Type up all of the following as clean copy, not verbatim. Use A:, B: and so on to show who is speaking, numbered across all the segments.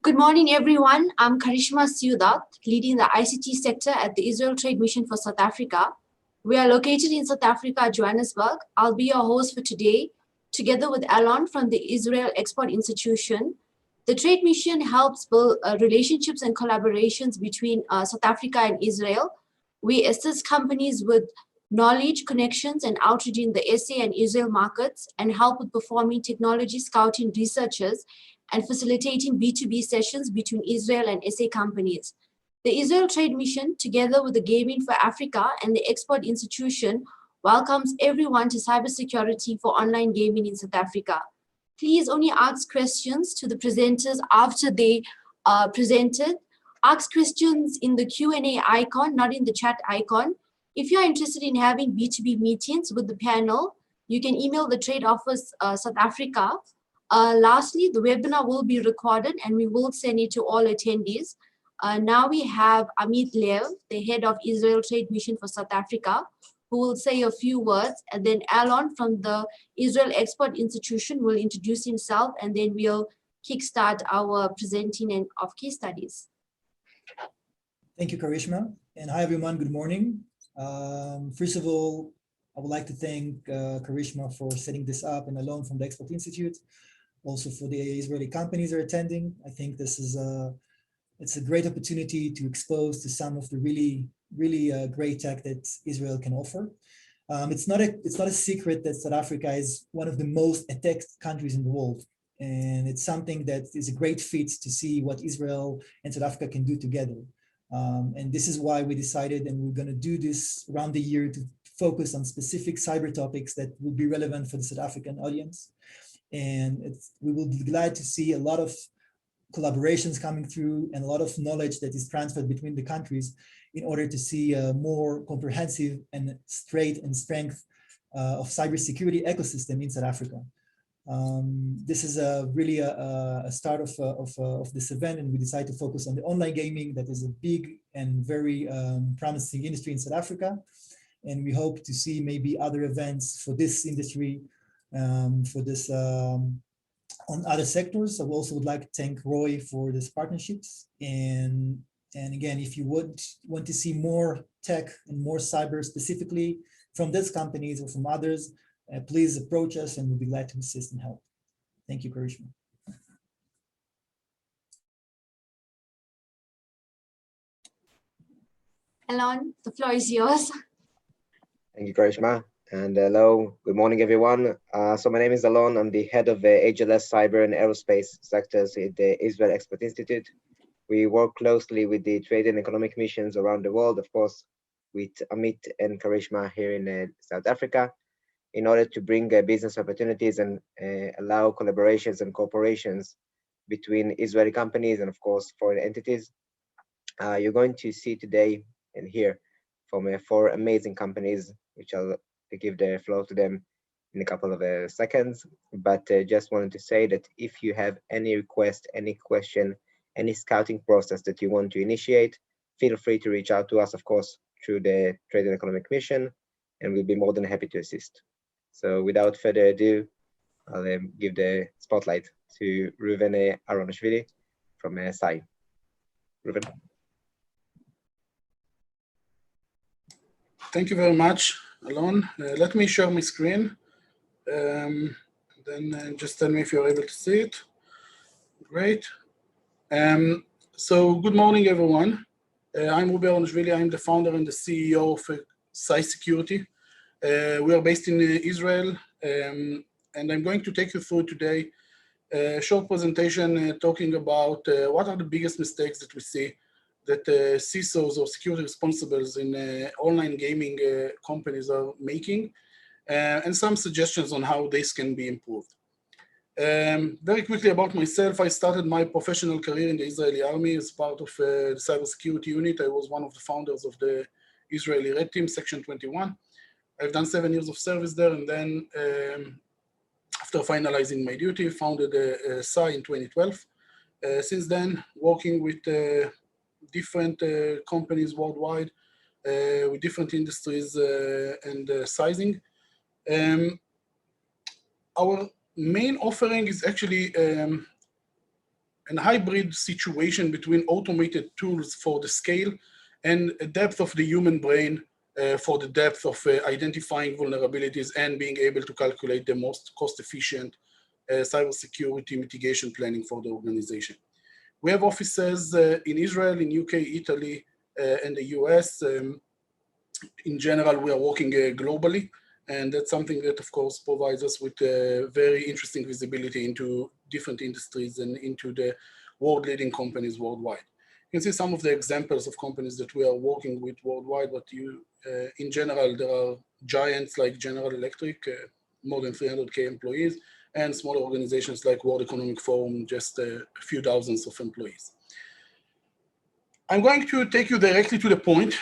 A: Good morning, everyone. I'm Karishma Siudat, leading the ICT sector at the Israel Trade Mission for South Africa. We are located in South Africa, Johannesburg. I'll be your host for today, together with Alon from the Israel Export Institution. The Trade Mission helps build relationships and collaborations between South Africa and Israel. We assist companies with knowledge, connections, and outreach in the SA and Israel markets, and help with performing technology scouting researches and facilitating B2B sessions between Israel and SA companies. The Israel Trade Mission, together with the Gaming for Africa and the Export Institution, welcomes everyone to cybersecurity for online gaming in South Africa. Please only ask questions to the presenters after they presented. Ask questions in the Q&A icon, not in the chat icon. If you're interested in having B2B meetings with the panel, you can email the Trade Office South Africa. Lastly, the webinar will be recorded and we will send it to all attendees. Now we have Amit Lev, the head of Israel Trade Mission for South Africa, who will say a few words, and then Alon from the Israel Export Institution will introduce himself, and then we'll kickstart our presenting of case studies.
B: Thank you, Karishma. And hi, everyone. Good morning. First of all, I would like to thank Karishma for setting this up, and Alon from the Export Institute, also for the Israeli companies that are attending. I think this is it's a great opportunity to expose to some of the really great tech that Israel can offer. It's not a secret that South Africa is one of the most attacked countries in the world, and it's something that is a great fit to see what Israel and South Africa can do together. And this is why we decided, and we're going to do this around the year, to focus on specific cyber topics that will be relevant for the South African audience. And we will be glad to see a lot of collaborations coming through and a lot of knowledge that is transferred between the countries in order to see a more comprehensive and strength of cybersecurity ecosystem in South Africa. This is really a start of this event, and we decided to focus on the online gaming that is a big and very promising industry in South Africa. And we hope to see maybe other events for this industry, on other sectors. I also would like to thank Roy for these partnerships. And again, if you would want to see more tech and more cyber specifically from these companies or from others, please approach us and we'll be glad to assist and help. Thank you, Karishma.
A: Alon, the floor is yours.
C: Thank you, Karishma. And hello, good morning, everyone. So my name is Alon. I'm the head of the HLS Cyber and Aerospace sectors at the Israel Export Institute. We work closely with the trade and economic missions around the world, of course, with Amit and Karishma here in South Africa, in order to bring business opportunities and allow collaborations and cooperations between Israeli companies and, of course, foreign entities. You're going to see today and hear from 4 amazing companies, which I'll give the floor to them in a couple of seconds. But just wanted to say that if you have any request, any question, any scouting process that you want to initiate, feel free to reach out to us, of course, through the Trade and Economic Mission, and we'll be more than happy to assist. So without further ado, I'll give the spotlight to Reuven Aronashvili from CYE. Reuven.
D: Thank you very much, Alon. Let me share my screen. Then just tell me if you're able to see it. Great. So good morning, everyone. I'm Reuven Aronashvili. I'm the founder and the CEO of CYE Security. We are based in Israel, and I'm going to take you through today a short presentation talking about what are the biggest mistakes that we see that CISOs or security responsibles in online gaming companies are making, and some suggestions on how this can be improved. Very quickly about myself, I started my professional career in the Israeli army as part of the cybersecurity unit. I was one of the founders of the Israeli Red Team, Section 21. I've done 7 years of service there, and then after finalizing my duty, founded CYE in 2012. Since then, working with different companies worldwide, with different industries and sizing. Our main offering is actually hybrid situation between automated tools for the scale and a depth of the human brain for the depth of identifying vulnerabilities and being able to calculate the most cost-efficient cybersecurity mitigation planning for the organization. We have offices in Israel, in UK, Italy, and the US. In general, we are working globally, and that's something that, of course, provides us with very interesting visibility into different industries and into the world-leading companies worldwide. You can see some of the examples of companies that we are working with worldwide, but in general, there are giants like General Electric, more than 300K employees, and smaller organizations like World Economic Forum, just a few thousands of employees. I'm going to take you directly to the point.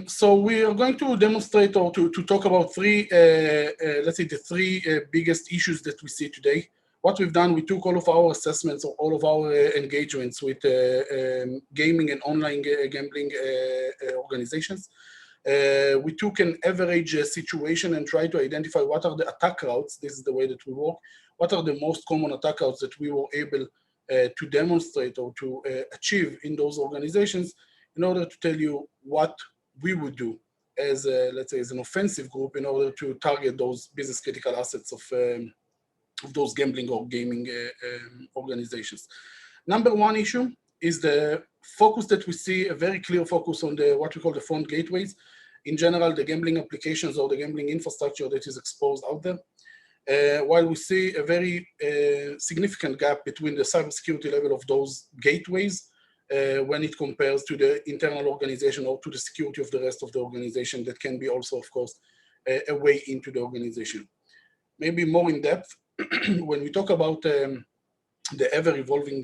D: So we are going to demonstrate or to talk about let's say the three biggest issues that we see today. What we've done, we took all of our assessments or all of our engagements with gaming and online gambling organizations. We took an average situation and tried to identify what are the attack routes. This is the way that we work. What are the most common attack routes that we were able to demonstrate or to achieve in those organizations in order to tell you what we would do as, let's say, as an offensive group in order to target those business critical assets of those gambling or gaming organizations. Number one issue is the focus that we see, a very clear focus on the what we call the front gateways. In general, the gambling applications or the gambling infrastructure that is exposed out there. While we see a very significant gap between the cybersecurity level of those gateways when it compares to the internal organization or to the security of the rest of the organization that can be also, of course, a way into the organization. Maybe more in depth, when we talk about the ever-evolving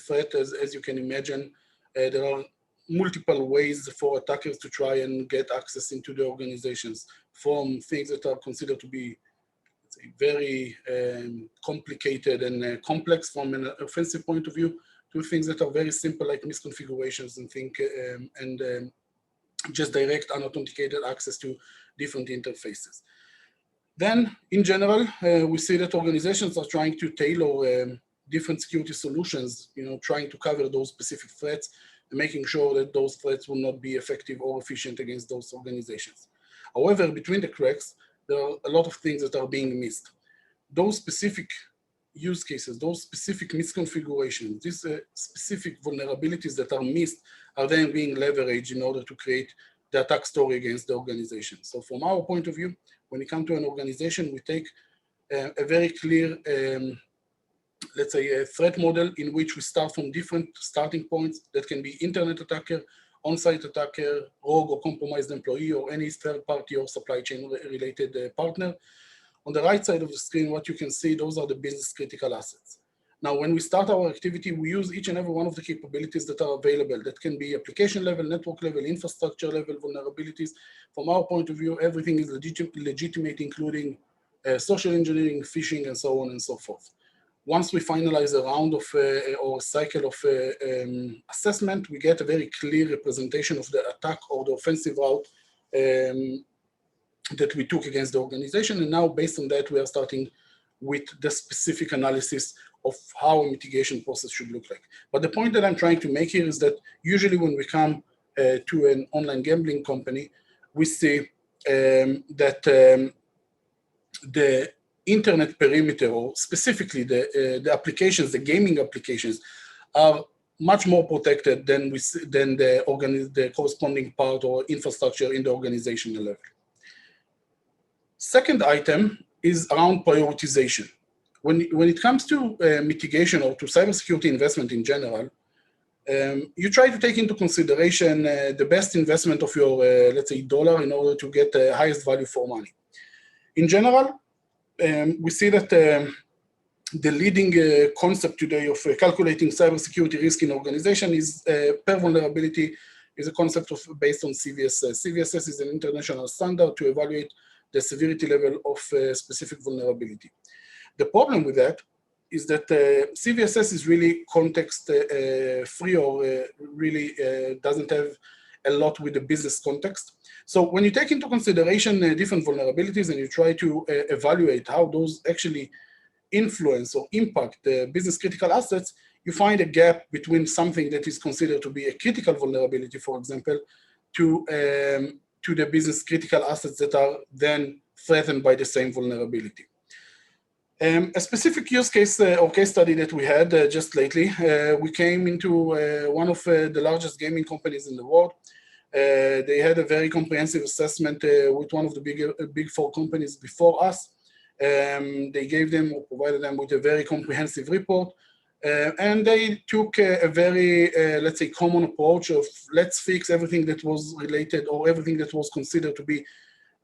D: threat, as you can imagine, there are multiple ways for attackers to try and get access into the organizations, from things that are considered to be very complicated and complex from an offensive point of view to things that are very simple like misconfigurations and just direct unauthenticated access to different interfaces. Then in general, we see that organizations are trying to tailor different security solutions, trying to cover those specific threats and making sure that those threats will not be effective or efficient against those organizations. However, between the cracks, there are a lot of things that are being missed. Those specific use cases, those specific misconfigurations, these specific vulnerabilities that are missed are then being leveraged in order to create the attack story against the organization. So from our point of view, when it comes to an organization, we take a very clear, let's say, a threat model in which we start from different starting points that can be internet attacker, on-site attacker, rogue or compromised employee, or any third party or supply chain related partner. On the right side of the screen, what you can see, those are the business critical assets. Now, when we start our activity, we use each and every one of the capabilities that are available. That can be application level, network level, infrastructure level vulnerabilities. From our point of view, everything is legitimate, including social engineering, phishing, and so on and so forth. Once we finalize a round of or a cycle of assessment, we get a very clear representation of the attack or the offensive route that we took against the organization. And now, based on that, we are starting with the specific analysis of how a mitigation process should look like. But the point that I'm trying to make here is that usually when we come to an online gambling company, we see that the internet perimeter, or specifically the applications, the gaming applications, are much more protected than the corresponding part or infrastructure in the organizational level. Second item is around prioritization. When it comes to mitigation or to cybersecurity investment in general, you try to take into consideration the best investment of your, let's say, dollar in order to get the highest value for money. In general, we see that the leading concept today of calculating cybersecurity risk in organization is per vulnerability is a concept based on CVSS. CVSS is an international standard to evaluate the severity level of specific vulnerability. The problem with that is that CVSS is really context free or really doesn't have a lot with the business context. So when you take into consideration different vulnerabilities and you try to evaluate how those actually influence or impact the business critical assets, you find a gap between something that is considered to be a critical vulnerability, for example, to the business critical assets that are then threatened by the same vulnerability. A specific use case or case study that we had just lately, we came into one of the largest gaming companies in the world. They had a very comprehensive assessment with one of the big four companies before us. They gave them or provided them with a very comprehensive report. And they took a very, let's say, common approach of let's fix everything that was related or everything that was considered to be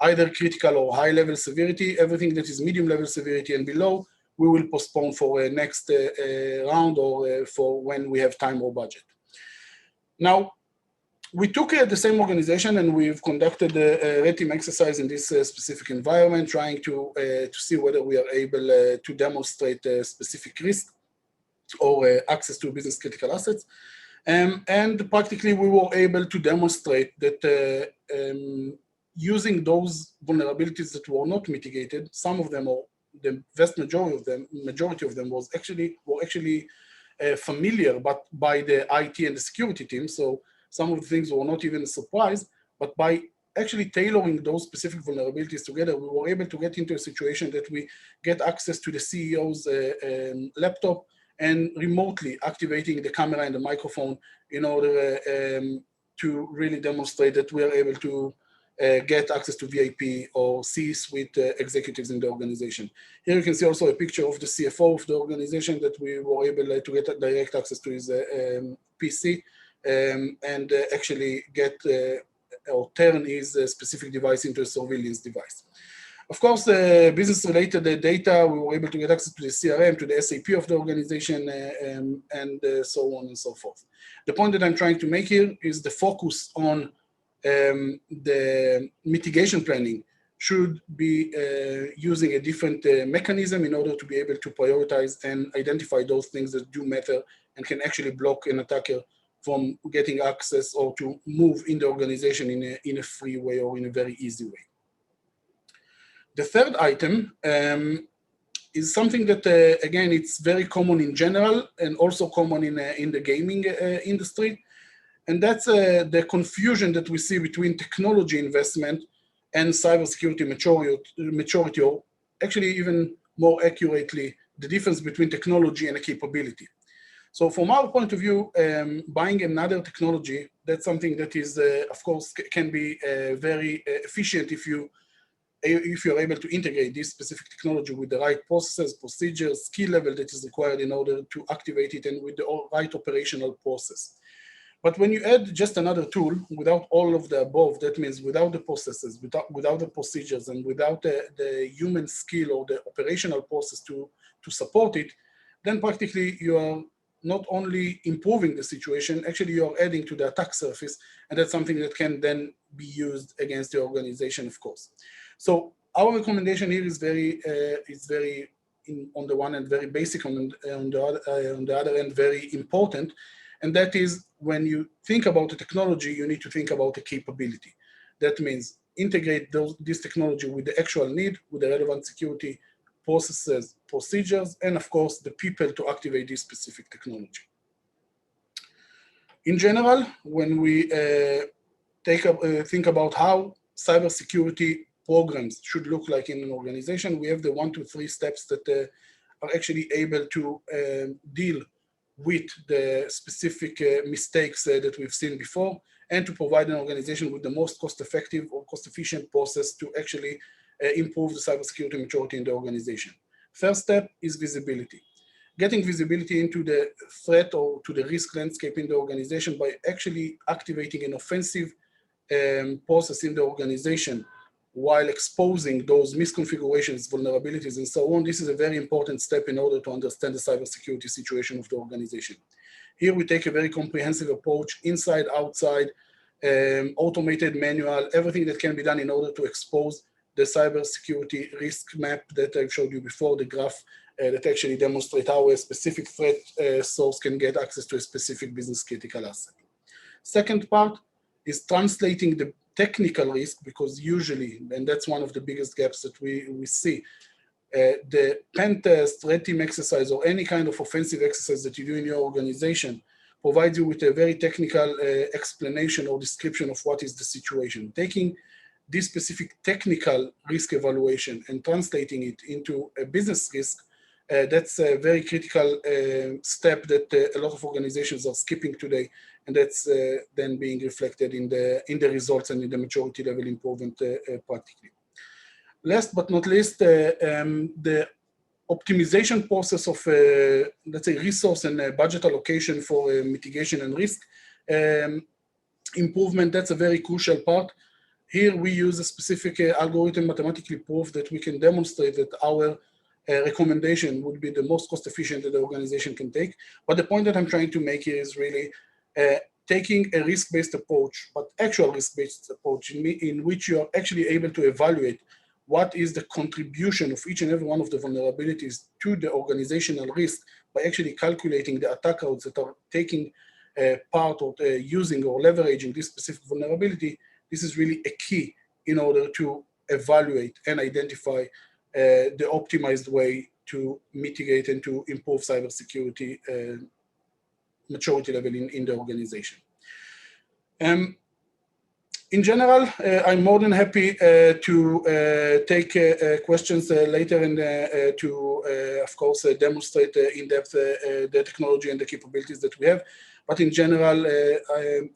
D: either critical or high level severity. Everything that is medium level severity and below, we will postpone for a next round or for when we have time or budget. Now, we took the same organization and we've conducted a red team exercise in this specific environment, trying to see whether we are able to demonstrate a specific risk or access to business critical assets. And practically we were able to demonstrate that using those vulnerabilities that were not mitigated, some of them or the vast majority of them were actually familiar, but by the IT and the security team. So some of the things were not even a surprise, but by actually tailoring those specific vulnerabilities together, we were able to get into a situation that we get access to the CEO's laptop and remotely activating the camera and the microphone in order to really demonstrate that we are able to get access to VIP or C-suite executives in the organization. Here you can see also a picture of the CFO of the organization that we were able to get direct access to his PC and actually get or turn his specific device into a surveillance device. Of course, business-related data, we were able to get access to the CRM, to the SAP of the organization, and so on and so forth. The point that I'm trying to make here is the focus on the mitigation planning should be using a different mechanism in order to be able to prioritize and identify those things that do matter and can actually block an attacker from getting access or to move in the organization in a free way or in a very easy way. The third item is something that, again, it's very common in general and also common in the gaming industry. And that's the confusion that we see between technology investment and cybersecurity maturity, or actually even more accurately, the difference between technology and a capability. So from our point of view, buying another technology, that's something that is, of course, can be very efficient if you're able to integrate this specific technology with the right processes, procedures, skill level that is required in order to activate it and with the right operational process. But when you add just another tool without all of the above, that means without the processes, without the procedures, and without the human skill or the operational process to support it, then practically you are not only improving the situation, actually you are adding to the attack surface, and that's something that can then be used against the organization, of course. So our recommendation here is very, on the one hand, very basic, on the other hand, very important. And that is when you think about the technology, you need to think about the capability. That means integrate this technology with the actual need, with the relevant security processes, procedures, and of course, the people to activate this specific technology. In general, when we think about how cybersecurity programs should look like in an organization, we have the 1 to 3 steps that are actually able to deal with the specific mistakes that we've seen before, and to provide an organization with the most cost-effective or cost-efficient process to actually improve the cybersecurity maturity in the organization. First step is visibility. Getting visibility into the threat or to the risk landscape in the organization by actually activating an offensive process in the organization while exposing those misconfigurations, vulnerabilities, and so on. This is a very important step in order to understand the cybersecurity situation of the organization. Here we take a very comprehensive approach, inside, outside, automated, manual, everything that can be done in order to expose the cybersecurity risk map that I've showed you before, the graph that actually demonstrates how a specific threat source can get access to a specific business critical asset. Second part is translating the technical risk, because usually, and that's one of the biggest gaps that we see, the pen test, red team exercise, or any kind of offensive exercise that you do in your organization provides you with a very technical explanation or description of what is the situation. Taking this specific technical risk evaluation and translating it into a business risk, that's a very critical step that a lot of organizations are skipping today, and that's then being reflected in the results and in the maturity level improvement practically. Last but not least, the optimization process of, let's say, resource and budget allocation for mitigation and risk improvement, that's a very crucial part. Here we use a specific algorithm mathematically proof that we can demonstrate that our recommendation would be the most cost efficient that the organization can take. But the point that I'm trying to make here is really taking a risk-based approach, but actual risk-based approach in which you are actually able to evaluate what is the contribution of each and every one of the vulnerabilities to the organizational risk by actually calculating the attack routes that are taking part of using or leveraging this specific vulnerability. This is really a key in order to evaluate and identify the optimized way to mitigate and to improve cybersecurity maturity level in the organization. In general, I'm more than happy to take questions later and of course, demonstrate in depth the technology and the capabilities that we have. But in general,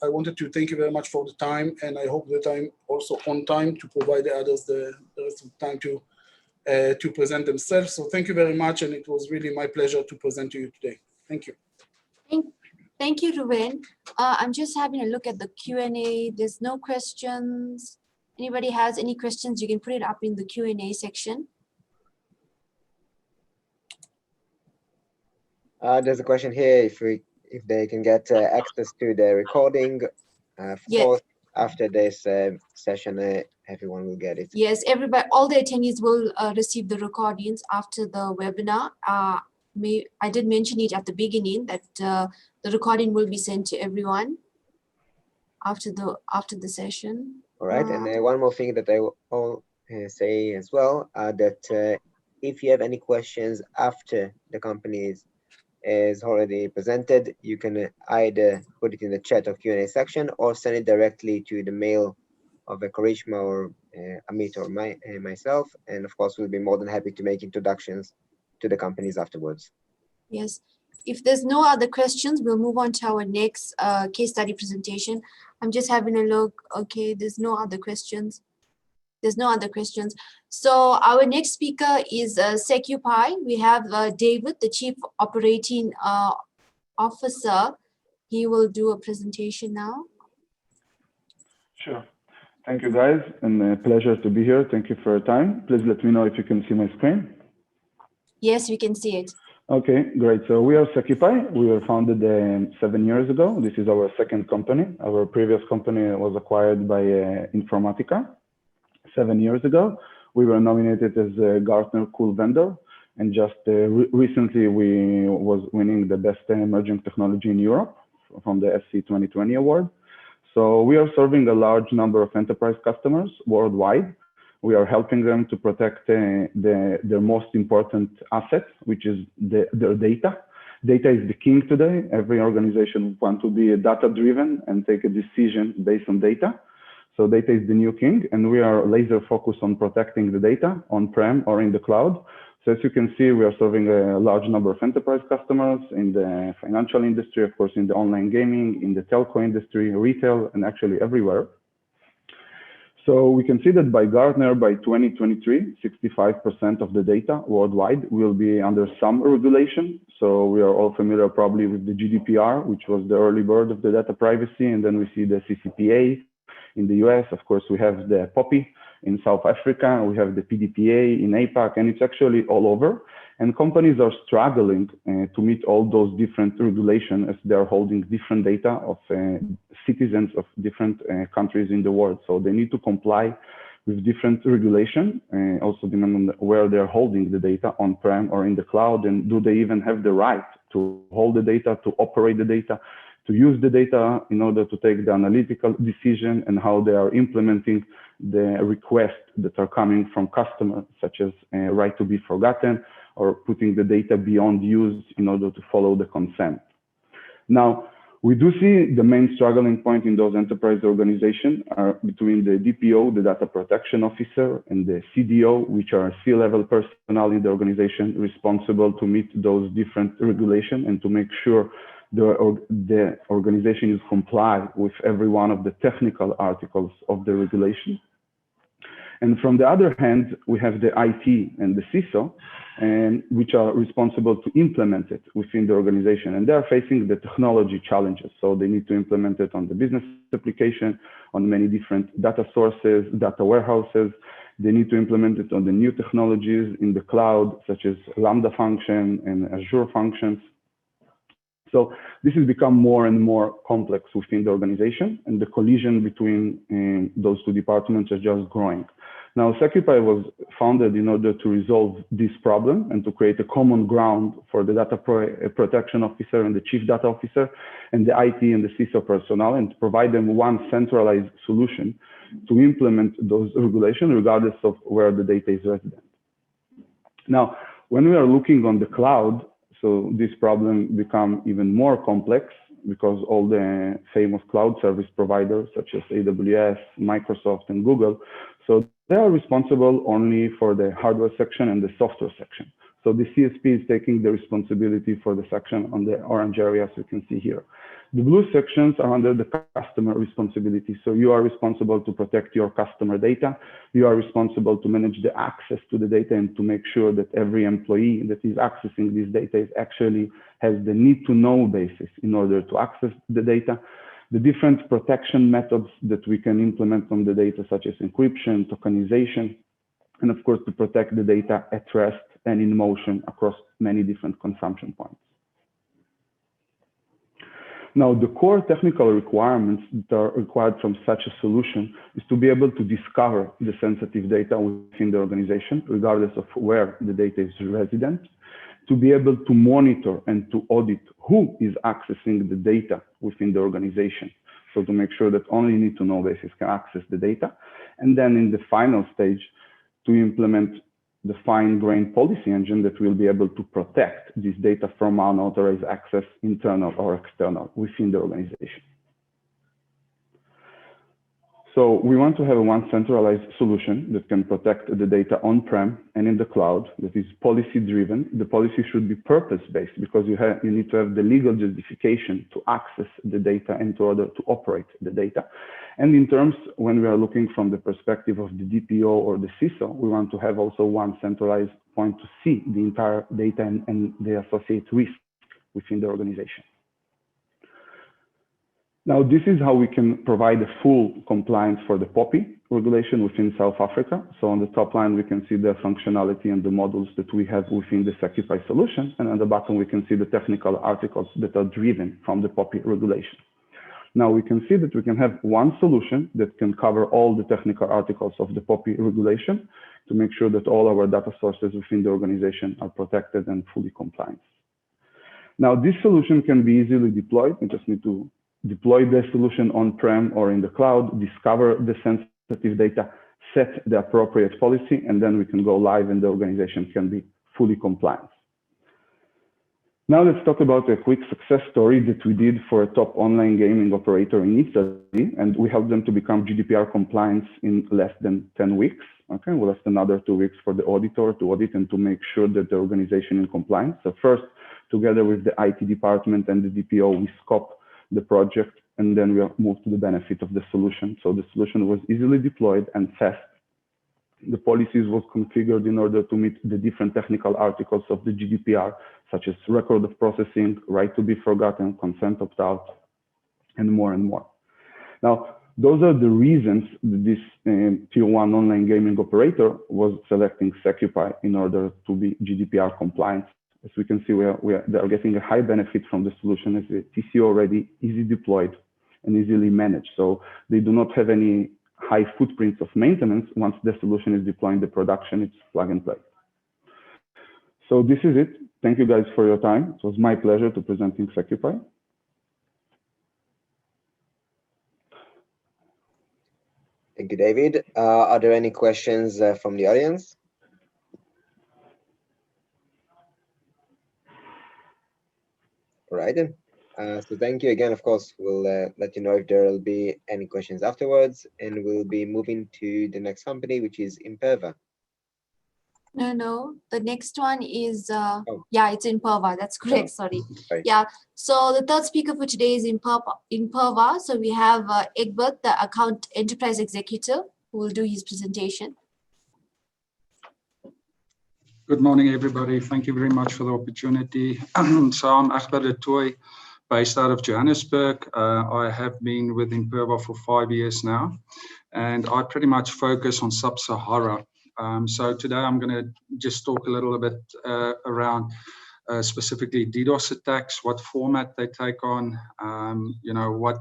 D: I wanted to thank you very much for the time, and I hope that I'm also on time to provide the others the rest of the time to present themselves. So thank you very much, and it was really my pleasure to present to you today. Thank you.
A: Thank you, Reuven. I'm just having a look at the Q&A. There's no questions. Anybody has any questions, you can put it up in the Q&A section.
C: There's a question here if they can get access to the recording. Of course, after this session, everyone will get it.
A: Yes, everybody, all the attendees will receive the recordings after the webinar. I did mention it at the beginning that the recording will be sent to everyone after the session.
C: All right, and one more thing that I will say as well, that if you have any questions after the company is already presented, you can either put it in the chat or Q&A section or send it directly to the mail of Karishma or Amit or myself. And of course, we'll be more than happy to make introductions to the companies afterwards.
A: Yes. If there's no other questions, we'll move on to our next case study presentation. I'm just having a look. Okay, there's no other questions. There's no other questions. So our next speaker is CecuPi. We have David, the Chief Operating Officer. He will do a presentation now.
E: Sure. Thank you, guys, and a pleasure to be here. Thank you for your time. Please let me know if you can see my screen.
A: Yes, we can see it.
E: Okay, great. So we are CecuPi. We were founded 7 years ago. This is our second company. Our previous company was acquired by Informatica 7 years ago. We were nominated as a Gartner Cool Vendor, and just recently we was winning the best emerging technology in Europe from the SC 2020 award. So we are serving a large number of enterprise customers worldwide. We are helping them to protect their most important asset, which is their data. Data is the king today. Every organization wants to be data-driven and take a decision based on data. So data is the new king, and we are laser focused on protecting the data on-prem or in the cloud. So as you can see, we are serving a large number of enterprise customers in the financial industry, of course, in the online gaming, in the telco industry, retail, and actually everywhere. So we can see that by Gartner, by 2023, 65% of the data worldwide will be under some regulation. So we are all familiar probably with the GDPR, which was the early bird of the data privacy. And then we see the CCPA in the US. Of course, we have the POPI in South Africa. We have the PDPA in APAC, and it's actually all over. And companies are struggling to meet all those different regulations as they are holding different data of citizens of different countries in the world. So they need to comply with different regulation, also depending on where they're holding the data on-prem or in the cloud, and do they even have the right to hold the data, to operate the data, to use the data in order to take the analytical decision, and how they are implementing the requests that are coming from customers, such as right to be forgotten, or putting the data beyond use in order to follow the consent. Now, we do see the main struggling point in those enterprise organizations are between the DPO, the data protection officer, and the CDO, which are C-level personnel in the organization responsible to meet those different regulations and to make sure the organization is comply with every one of the technical articles of the regulation. And from the other hand, we have the IT and the CISO, which are responsible to implement it within the organization. And they are facing the technology challenges. So they need to implement it on the business application, on many different data sources, data warehouses. They need to implement it on the new technologies in the cloud, such as Lambda function and Azure functions. So this has become more and more complex within the organization, and the collision between those two departments is just growing. Now, CecuPi was founded in order to resolve this problem and to create a common ground for the data protection officer and the chief data officer and the IT and the CISO personnel, and to provide them one centralized solution to implement those regulations regardless of where the data is resident. Now, when we are looking on the cloud, so this problem becomes even more complex because all the famous cloud service providers such as AWS, Microsoft, and Google, so they are responsible only for the hardware section and the software section. So the CSP is taking the responsibility for the section on the orange area, as you can see here. The blue sections are under the customer responsibility. So you are responsible to protect your customer data. You are responsible to manage the access to the data and to make sure that every employee that is accessing this data is actually has the need to know basis in order to access the data. The different protection methods that we can implement on the data, such as encryption, tokenization, and of course to protect the data at rest and in motion across many different consumption points. Now, the core technical requirements that are required from such a solution is to be able to discover the sensitive data within the organization, regardless of where the data is resident, to be able to monitor and to audit who is accessing the data within the organization. So to make sure that only need-to-know basis can access the data. And then in the final stage, to implement the fine-grained policy engine that will be able to protect this data from unauthorized access, internal or external, within the organization. So we want to have one centralized solution that can protect the data on-prem and in the cloud that is policy-driven. The policy should be purpose-based because you need to have the legal justification to access the data and in order to operate the data. And in terms, when we are looking from the perspective of the DPO or the CISO, we want to have also one centralized point to see the entire data and the associated risk within the organization. Now, this is how we can provide a full compliance for the POPI regulation within South Africa. So on the top line, we can see the functionality and the modules that we have within the CecuPi solution. And on the bottom, we can see the technical articles that are driven from the POPI regulation. Now we can see that we can have one solution that can cover all the technical articles of the POPI regulation to make sure that all our data sources within the organization are protected and fully compliant. Now, this solution can be easily deployed. We just need to deploy the solution on-prem or in the cloud, discover the sensitive data, set the appropriate policy, and then we can go live and the organization can be fully compliant. Now let's talk about a quick success story that we did for a top online gaming operator in Italy, and we helped them to become GDPR compliant in less than 10 weeks. Okay, we left another 2 weeks for the auditor to audit and to make sure that the organization is compliant. So first, together with the IT department and the DPO, we scoped the project, and then we moved to the benefit of the solution. So the solution was easily deployed and fast. The policies was configured in order to meet the different technical articles of the GDPR, such as record of processing, right to be forgotten, consent opt-out, and more and more. Now, those are the reasons that this tier 1 online gaming operator was selecting CecuPi in order to be GDPR compliant. As we can see, they are getting a high benefit from the solution as the TCO already easy deployed and easily managed. So they do not have any high footprints of maintenance. Once the solution is deploying the production, it's plug and play. So this is it. Thank you guys for your time. It was my pleasure to presenting CecuPi.
C: Thank you, David. Are there any questions from the audience? All right then. So thank you again. Of course, we'll let you know if there will be any questions afterwards, and we'll be moving to the next company, which is Imperva.
A: No, the next one is, yeah, it's Imperva. That's correct. Sorry.
C: Sorry.
A: Yeah. So the third speaker for today is Imperva. So we have Egbert, the account enterprise executive, who will do his presentation.
F: Good morning, everybody. Thank you very much for the opportunity. So I'm Egbert du Toit, based out of Johannesburg. I have been with Imperva for 5 years now, and I pretty much focus on Sub-Sahara. So today I'm going to just talk a little bit around specifically DDoS attacks, what format they take on, what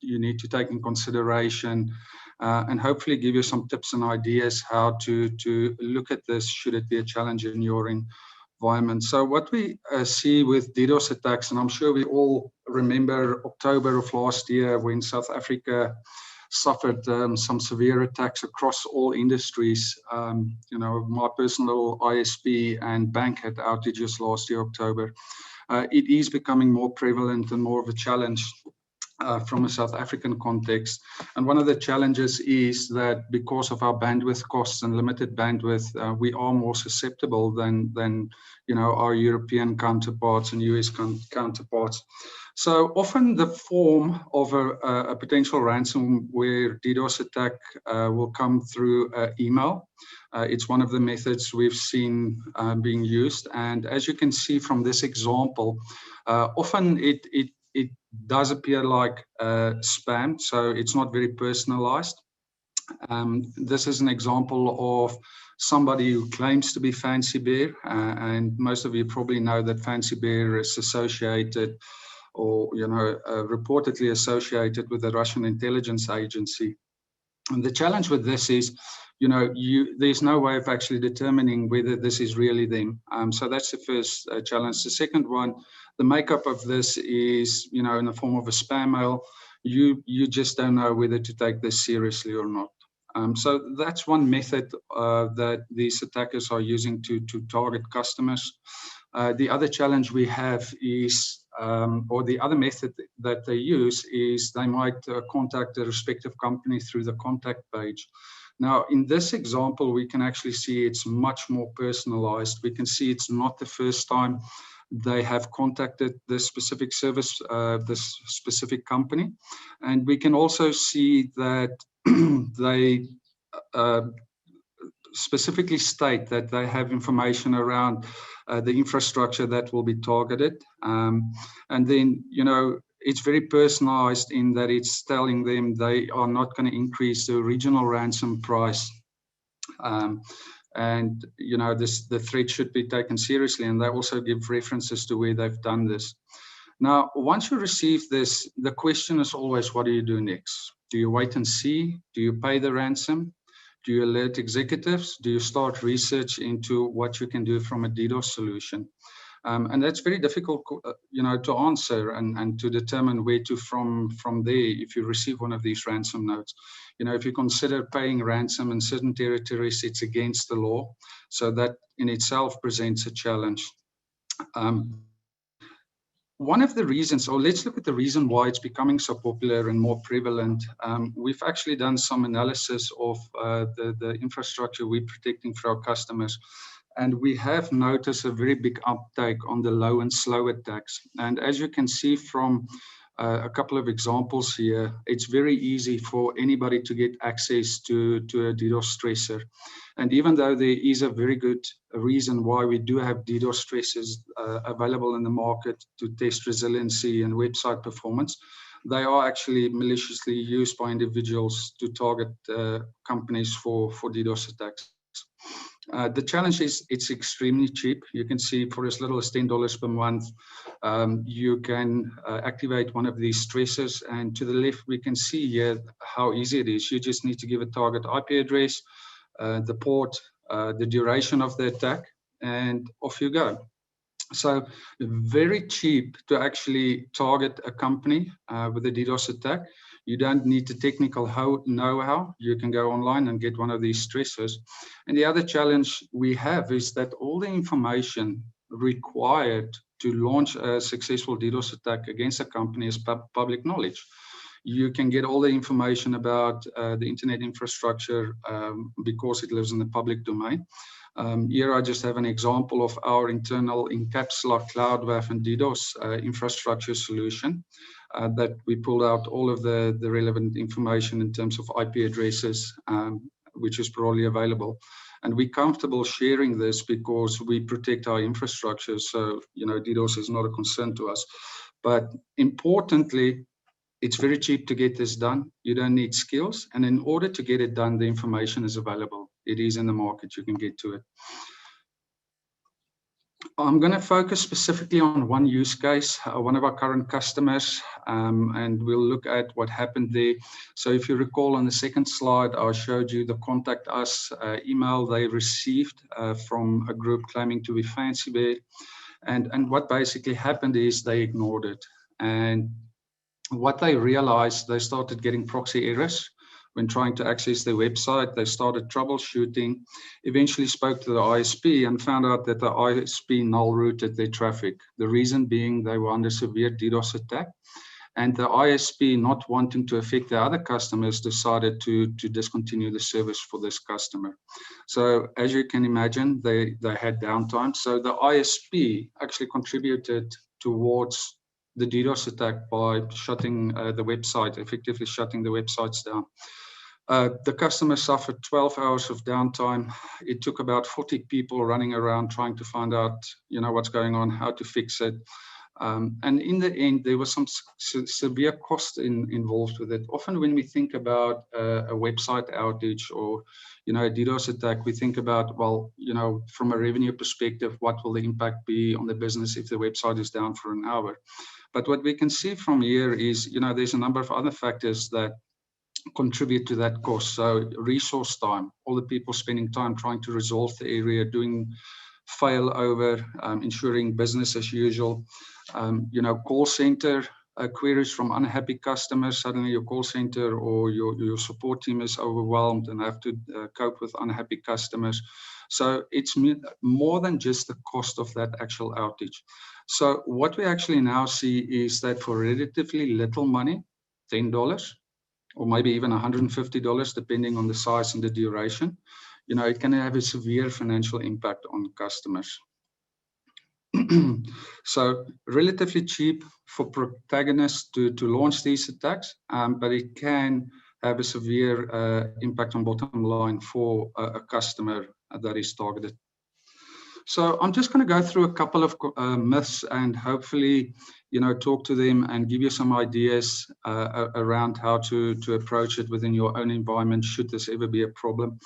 F: you need to take in consideration, and hopefully give you some tips and ideas how to look at this should it be a challenge in your environment. So what we see with DDoS attacks, and I'm sure we all remember October of last year when South Africa suffered some severe attacks across all industries. My personal ISP and bank had outages last year, October. It is becoming more prevalent and more of a challenge from a South African context. And one of the challenges is that because of our bandwidth costs and limited bandwidth, we are more susceptible than our European counterparts and US counterparts. So often the form of a potential ransomware DDoS attack will come through email. It's one of the methods we've seen being used. And as you can see from this example, often it does appear like spam, so it's not very personalized. This is an example of somebody who claims to be Fancy Bear, and most of you probably know that Fancy Bear is associated or reportedly associated with the Russian intelligence agency. And the challenge with this is, there's no way of actually determining whether this is really them. So that's the first challenge. The second one, the makeup of this is, in the form of a spam mail. You just don't know whether to take this seriously or not. So that's one method that these attackers are using to target customers. The other challenge we have is, or the other method that they use is they might contact the respective company through the contact page. Now, in this example, we can actually see it's much more personalized. We can see it's not the first time they have contacted this specific service, this specific company. And we can also see that they specifically state that they have information around the infrastructure that will be targeted. And then, it's very personalized in that it's telling them they are not going to increase the original ransom price. And, the threat should be taken seriously. And they also give references to where they've done this. Now, once you receive this, the question is always, what do you do next? Do you wait and see? Do you pay the ransom? Do you alert executives? Do you start research into what you can do from a DDoS solution? And that's very difficult, to answer and to determine where to from there if you receive one of these ransom notes. If you consider paying ransom in certain territories, it's against the law. So that in itself presents a challenge. One of the reasons, or let's look at the reason why it's becoming so popular and more prevalent. We've actually done some analysis of the infrastructure we're protecting for our customers. And we have noticed a very big uptake on the low and slow attacks. And as you can see from a couple of examples here, it's very easy for anybody to get access to a DDoS stressor. And even though there is a very good reason why we do have DDoS stressors available in the market to test resiliency and website performance, they are actually maliciously used by individuals to target companies for DDoS attacks. The challenge is it's extremely cheap. You can see for as little as $10 per month, you can activate one of these stressors. And to the left, we can see here how easy it is. You just need to give a target IP address, the port, the duration of the attack, and off you go. So very cheap to actually target a company with a DDoS attack. You don't need the technical know-how. You can go online and get one of these stressors. And the other challenge we have is that all the information required to launch a successful DDoS attack against a company is public knowledge. You can get all the information about the internet infrastructure because it lives in the public domain. Here I just have an example of our internal encapsula cloud WAF and DDoS infrastructure solution that we pulled out all of the relevant information in terms of IP addresses, which is broadly available. And we're comfortable sharing this because we protect our infrastructure. So, DDoS is not a concern to us. But importantly, it's very cheap to get this done. You don't need skills. And in order to get it done, the information is available. It is in the market. You can get to it. I'm going to focus specifically on one use case, one of our current customers, and we'll look at what happened there. So if you recall on the second slide, I showed you the contact us email they received from a group claiming to be Fancy Bear. And what basically happened is they ignored it. And what they realized, they started getting proxy errors when trying to access their website. They started troubleshooting, eventually spoke to the ISP and found out that the ISP null routed their traffic. The reason being they were under severe DDoS attack, and the ISP, not wanting to affect the other customers, decided to discontinue the service for this customer. So as you can imagine, they had downtime. So the ISP actually contributed towards the DDoS attack by shutting the website, effectively shutting the websites down. The customer suffered 12 hours of downtime. It took about 40 people running around trying to find out, what's going on, how to fix it. And in the end, there was some severe cost involved with it. Often when we think about a website outage or, a DDoS attack, we think about, well, from a revenue perspective, what will the impact be on the business if the website is down for an hour? But what we can see from here is, there's a number of other factors that contribute to that cost. So resource time, all the people spending time trying to resolve the area, doing failover, ensuring business as usual, call center queries from unhappy customers. Suddenly your call center or your support team is overwhelmed and have to cope with unhappy customers. So it's more than just the cost of that actual outage. So what we actually now see is that for relatively little money, $10 or maybe even $150, depending on the size and the duration, it can have a severe financial impact on customers. So relatively cheap for protagonists to launch these attacks, but it can have a severe impact on bottom line for a customer that is targeted. So I'm just going to go through a couple of myths and hopefully, talk to them and give you some ideas around how to approach it within your own environment, should this ever be a problem.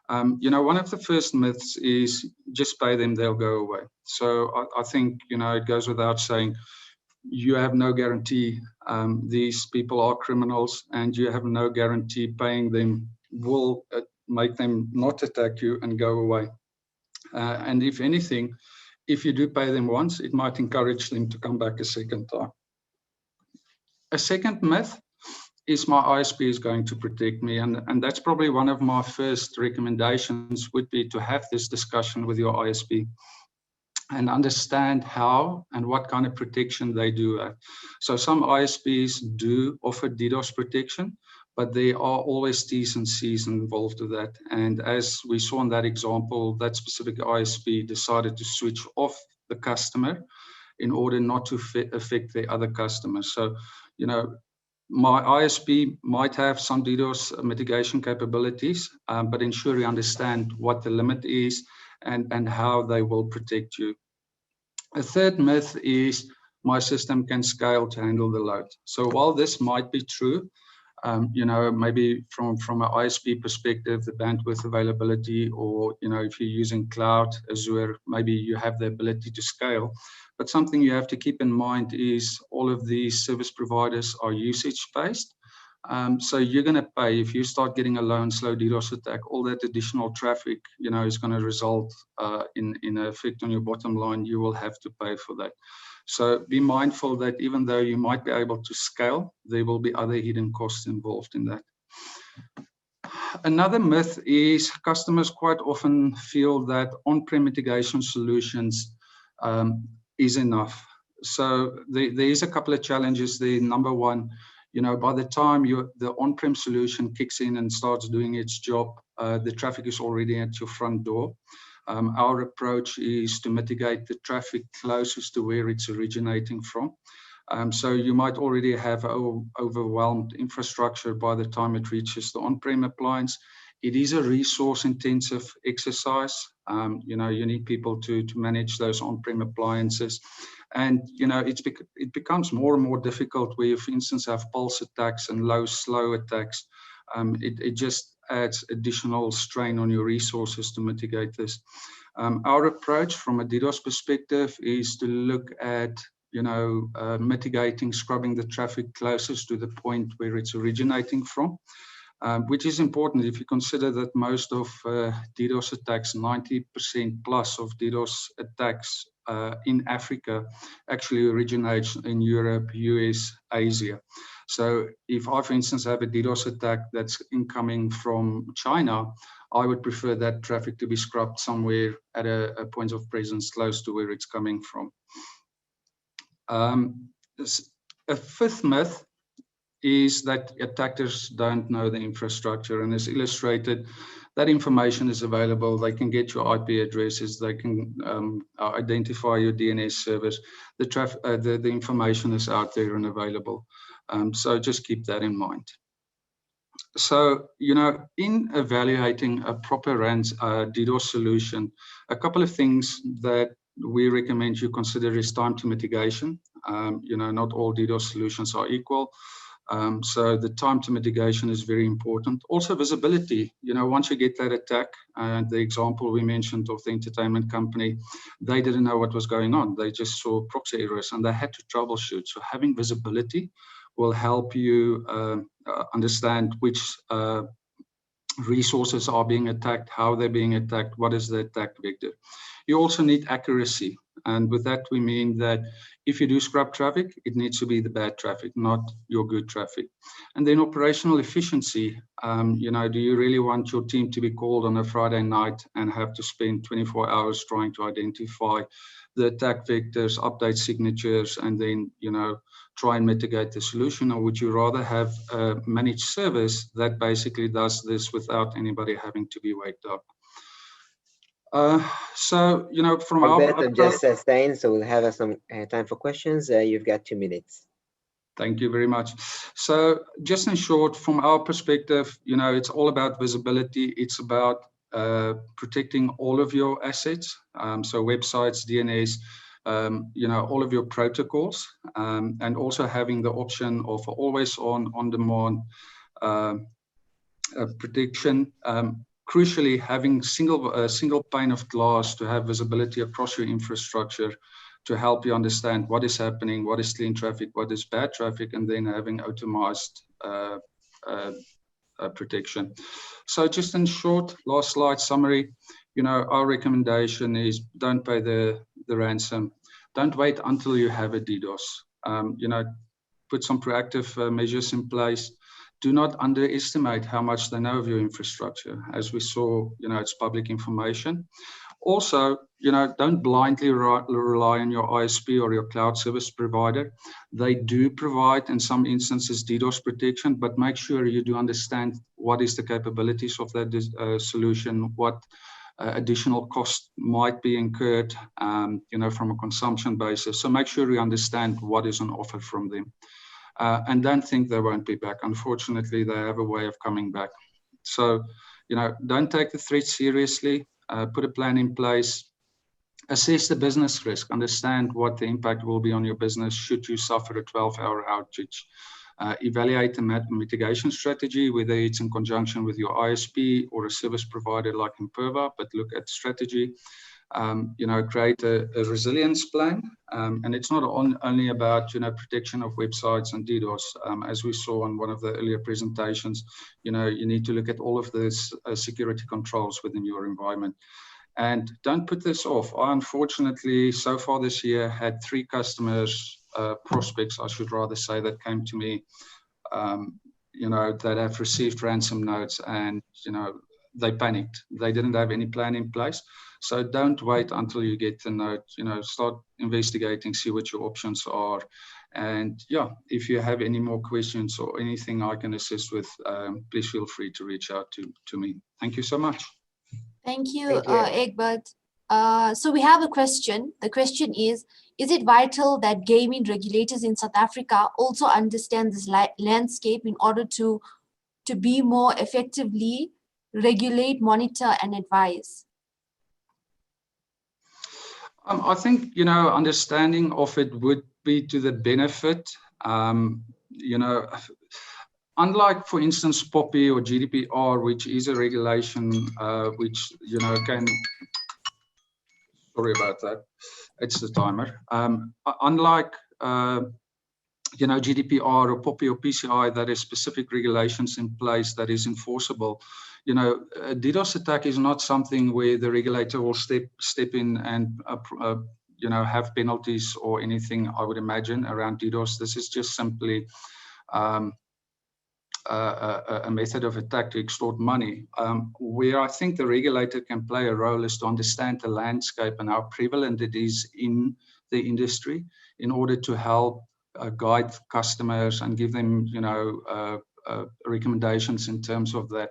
F: One of the first myths is just pay them, they'll go away. So I think, it goes without saying, you have no guarantee these people are criminals, and you have no guarantee paying them will make them not attack you and go away. And if anything, if you do pay them once, it might encourage them to come back a second time. A second myth is my ISP is going to protect me. And that's probably one of my first recommendations would be to have this discussion with your ISP and understand how and what kind of protection they do have. So some ISPs do offer DDoS protection, but there are always T's and C's involved with that. And as we saw in that example, that specific ISP decided to switch off the customer in order not to affect the other customers. So, my ISP might have some DDoS mitigation capabilities, but ensure you understand what the limit is and how they will protect you. A third myth is my system can scale to handle the load. So while this might be true, maybe from an ISP perspective, the bandwidth availability, or, if you're using cloud, Azure, maybe you have the ability to scale. But something you have to keep in mind is all of these service providers are usage-based. So you're going to pay if you start getting a low and slow DDoS attack. All that additional traffic, is going to result in an effect on your bottom line. You will have to pay for that. So be mindful that even though you might be able to scale, there will be other hidden costs involved in that. Another myth is customers quite often feel that on-prem mitigation solutions is enough. So there is a couple of challenges there. Number one, by the time the on-prem solution kicks in and starts doing its job, the traffic is already at your front door. Our approach is to mitigate the traffic closest to where it's originating from. So you might already have overwhelmed infrastructure by the time it reaches the on-prem appliance. It is a resource-intensive exercise. You need people to manage those on-prem appliances. And, it becomes more and more difficult where you, for instance, have pulse attacks and low, slow attacks. It just adds additional strain on your resources to mitigate this. Our approach from a DDoS perspective is to look at mitigating, scrubbing the traffic closest to the point where it's originating from, which is important if you consider that most of DDoS attacks, 90% plus of DDoS attacks in Africa actually originates in Europe, US, Asia. So if I, for instance, have a DDoS attack that's incoming from China, I would prefer that traffic to be scrubbed somewhere at a point of presence close to where it's coming from. A fifth myth is that attackers don't know the infrastructure, and as illustrated, that information is available. They can get your IP addresses, they can identify your DNS servers. The information is out there and available. So just keep that in mind. So, in evaluating a proper DDoS solution, a couple of things that we recommend you consider is time to mitigation. Not all DDoS solutions are equal. So the time to mitigation is very important. Also visibility, once you get that attack, and the example we mentioned of the entertainment company, they didn't know what was going on. They just saw proxy errors and they had to troubleshoot. So having visibility will help you understand which resources are being attacked, how they're being attacked, what is the attack vector. You also need accuracy. And with that, we mean that if you do scrub traffic, it needs to be the bad traffic, not your good traffic. And then operational efficiency. Do you really want your team to be called on a Friday night and have to spend 24 hours trying to identify the attack vectors, update signatures, and then, try and mitigate the solution? Or would you rather have a managed service that basically does this without anybody having to be waked up? From our
C: I'm just staying, so we'll have some time for questions. You've got 2 minutes.
F: Thank you very much. So just in short, from our perspective, it's all about visibility. It's about protecting all of your assets. So websites, DNS, all of your protocols, and also having the option of always on-demand protection. Crucially, having a single pane of glass to have visibility across your infrastructure to help you understand what is happening, what is clean traffic, what is bad traffic, and then having automized protection. So just in short, last slide summary, our recommendation is don't pay the ransom. Don't wait until you have a DDoS. Put some proactive measures in place. Do not underestimate how much they know of your infrastructure. As we saw, it's public information. Also, don't blindly rely on your ISP or your cloud service provider. They do provide, in some instances, DDoS protection, but make sure you do understand what is the capabilities of that solution, what additional cost might be incurred, from a consumption basis. So make sure you understand what is on offer from them. And don't think they won't be back. Unfortunately, they have a way of coming back. So, don't take the threat seriously. Put a plan in place. Assess the business risk. Understand what the impact will be on your business should you suffer a 12-hour outage. Evaluate the mitigation strategy, whether it's in conjunction with your ISP or a service provider like Imperva, but look at strategy. create a resilience plan. And it's not only about, protection of websites and DDoS. As we saw on one of the earlier presentations, you need to look at all of this security controls within your environment. And don't put this off. I, unfortunately, so far this year, had 3 customers, prospects, I should rather say, that came to me, that have received ransom notes, and, they panicked. They didn't have any plan in place. So don't wait until you get the note, start investigating, see what your options are. And yeah, if you have any more questions or anything I can assist with, please feel free to reach out to me. Thank you so much.
A: Thank you,
C: Thank you.
A: Egbert. So we have a question. The question is it vital that gaming regulators in South Africa also understand this landscape in order to be more effectively regulate, monitor, and advise?
F: I think, understanding of it would be to the benefit. Unlike, for instance, POPI or GDPR, which is a regulation which, can... Sorry about that. It's the timer. Unlike, GDPR or POPI or PCI, that is specific regulations in place that is enforceable. A DDoS attack is not something where the regulator will step in and have penalties or anything, I would imagine, around DDoS. This is just simply a method of attack to extort money. Where I think the regulator can play a role is to understand the landscape and how prevalent it is in the industry in order to help guide customers and give them, recommendations in terms of that.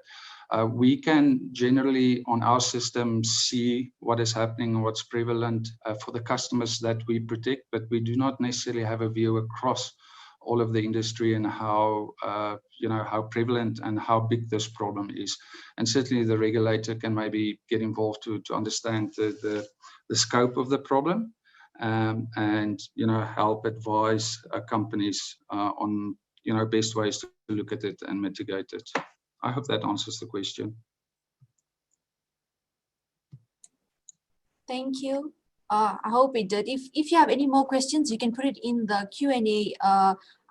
F: We can generally on our system see what is happening and what's prevalent for the customers that we protect, but we do not necessarily have a view across all of the industry and how prevalent and how big this problem is. And certainly the regulator can maybe get involved to understand the scope of the problem and help advise companies on best ways to look at it and mitigate it. I hope that answers the question.
A: Thank you. I hope it did. If you have any more questions, you can put it in the Q&A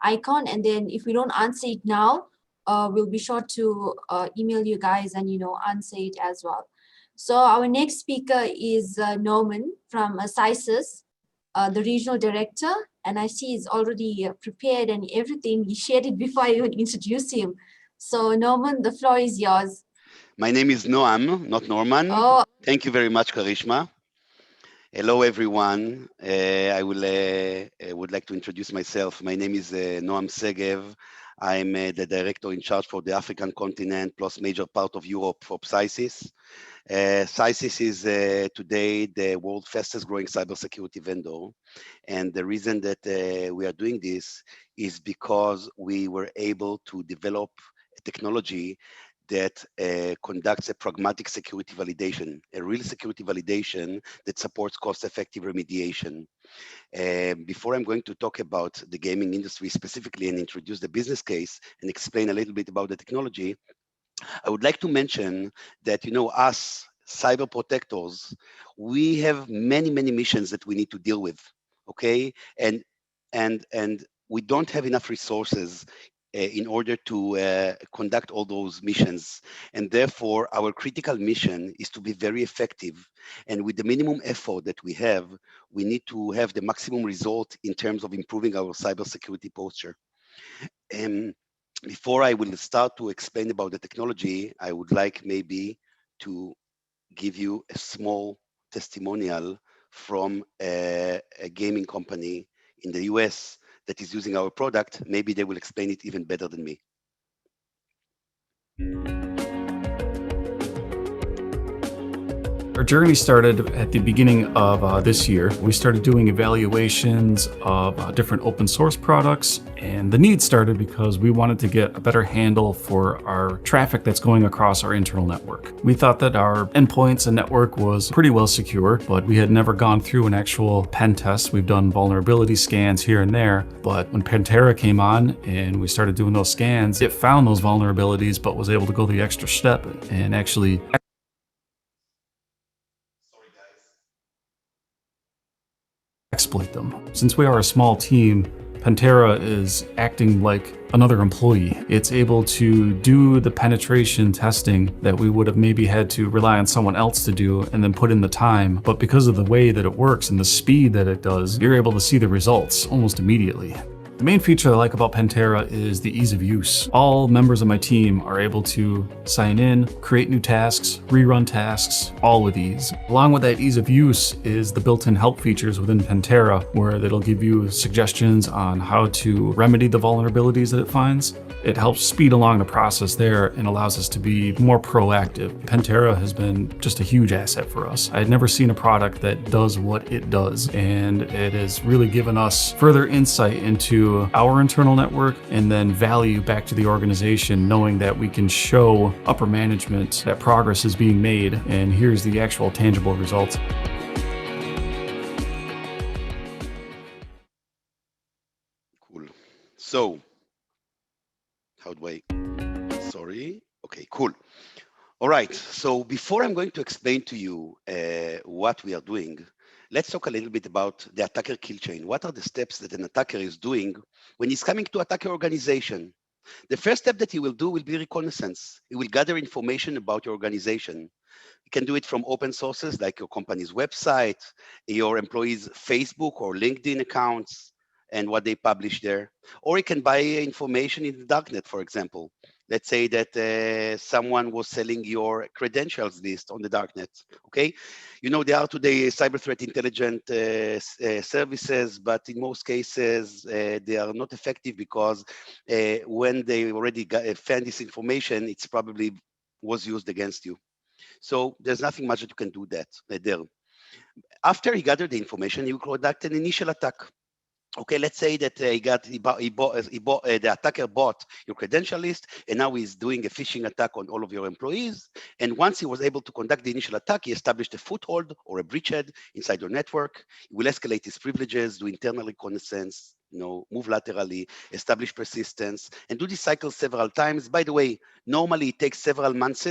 A: icon, and then if we don't answer it now, we'll be sure to email you guys and answer it as well. So our next speaker is Noam from CISOs, the regional director, and I see he's already prepared and everything. He shared it before I even introduced him. So Noam, the floor is yours.
G: My name is Noam, not Norman.
A: Oh.
G: Thank you very much, Karishma. Hello, everyone. I would like to introduce myself. My name is Noam Segev. I'm the director in charge for the African continent plus major part of Europe for Pcysys. Pcysys is today the world's fastest growing cybersecurity vendor. And the reason that we are doing this is because we were able to develop a technology that conducts a pragmatic security validation, a real security validation that supports cost-effective remediation. Before I'm going to talk about the gaming industry specifically and introduce the business case and explain a little bit about the technology, I would like to mention that, us cyber protectors, we have many, many missions that we need to deal with, okay? And we don't have enough resources in order to conduct all those missions. And therefore, our critical mission is to be very effective. And with the minimum effort that we have, we need to have the maximum result in terms of improving our cybersecurity posture. Before I will start to explain about the technology, I would like maybe to give you a small testimonial from a gaming company in the US that is using our product. Maybe they will explain it even better than me.
H: Our journey started at the beginning of this year. We started doing evaluations of different open source products, and the need started because we wanted to get a better handle for our traffic that's going across our internal network. We thought that our endpoints and network was pretty well secure, but we had never gone through an actual pen test. We've done vulnerability scans here and there, but when Pantera came on and we started doing those scans, it found those vulnerabilities, but was able to go the extra step and actually exploit them. Since we are a small team, Pantera is acting like another employee. It's able to do the penetration testing that we would have maybe had to rely on someone else to do and then put in the time. But because of the way that it works and the speed that it does, you're able to see the results almost immediately. The main feature I like about Pantera is the ease of use. All members of my team are able to sign in, create new tasks, rerun tasks, all with ease. Along with that ease of use is the built-in help features within Pantera, where it'll give you suggestions on how to remedy the vulnerabilities that it finds. It helps speed along the process there and allows us to be more proactive. Pantera has been just a huge asset for us. I had never seen a product that does what it does, and it has really given us further insight into our internal network and then value back to the organization, knowing that we can show upper management that progress is being made and here's the actual tangible results.
G: Cool. So, how do I, sorry. Okay, cool. All right, so before I'm going to explain to you what we are doing, let's talk a little bit about the attacker kill chain. What are the steps that an attacker is doing when he's coming to attack your organization? The first step that he will do will be reconnaissance. He will gather information about your organization. You can do it from open sources like your company's website, your employees' Facebook or LinkedIn accounts, and what they publish there. Or you can buy information in the darknet, for example. Let's say that someone was selling your credentials list on the darknet, okay? You know, there are today cyber threat intelligent services, but in most cases, they are not effective because when they already found this information, it's probably was used against you. So there's nothing much that you can do there. After he gathered the information, he will conduct an initial attack. Okay, let's say that the attacker bought your credential list, and now he's doing a phishing attack on all of your employees. And once he was able to conduct the initial attack, he established a foothold or a breachhead inside your network. He will escalate his privileges, do internal reconnaissance, move laterally, establish persistence, and do this cycle several times. By the way, normally it takes several months